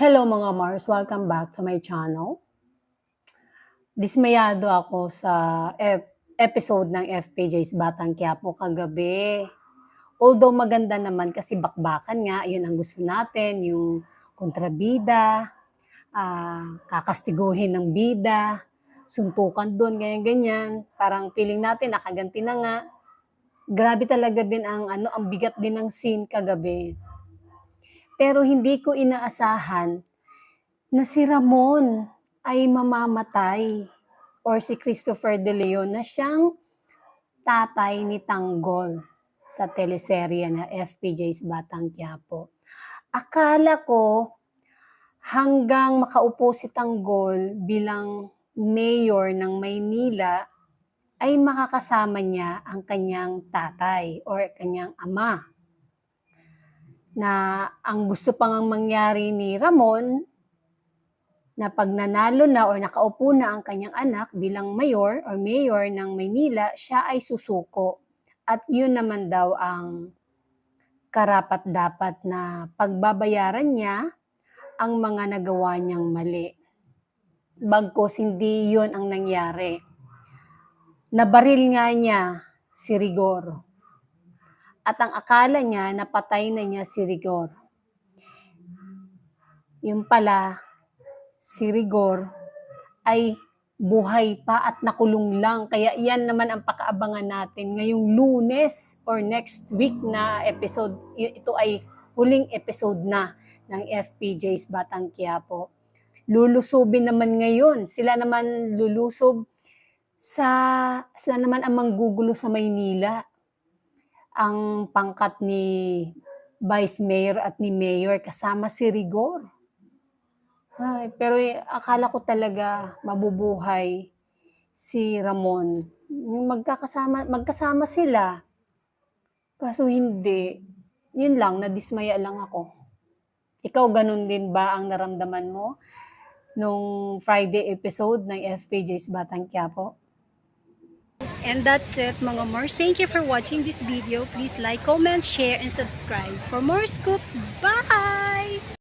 Hello mga Mars, welcome back to my channel. Dismayado ako sa episode ng FPJ's Batang Quiapo kagabi. Although maganda naman kasi bakbakan nga, yun ang gusto natin, yung kontrabida, kakastiguhin ng bida, suntukan doon, ganyan-ganyan. Parang feeling natin nakaganti na nga. Grabe talaga din ang bigat din ng scene kagabi. Pero hindi ko inaasahan na si Ramon ay mamamatay or si Christopher De Leon na siyang tatay ni Tanggol sa teleserye na FPJ's Batang Quiapo. Akala ko hanggang makaupo si Tanggol bilang mayor ng Maynila ay makakasama niya ang kanyang tatay or kanyang ama. Na ang gusto pang mangyari ni Ramon na pag nanalo na or nakaupo na ang kanyang anak bilang mayor or mayor ng Maynila, siya ay susuko. At yun naman daw ang karapat-dapat na pagbabayaran niya ang mga nagawa niyang mali. Bagkus hindi yun ang nangyari. Nabaril nga niya si Rigor. At ang akala niya, napatay na niya si Rigor. Yung pala, si Rigor ay buhay pa at nakulong lang. Kaya yan naman ang pakaabangan natin ngayong Lunes or next week na episode. Ito ay huling episode na ng FPJ's Batang Quiapo. Lulusubin naman ngayon. Sila naman lulusob sila naman ang manggugulo sa Maynila. Ang pangkat ni Vice Mayor at ni Mayor kasama si Rigor. Ay, pero akala ko talaga mabubuhay si Ramon. Yung magkasama sila. Kaso hindi. Yun lang, nadismaya lang ako. Ikaw ganun din ba ang naramdaman mo nung Friday episode ng FPJ's Batang Quiapo? And that's it mga Mars. Thank you for watching this video. Please like, comment, share, and subscribe for more scoops. Bye!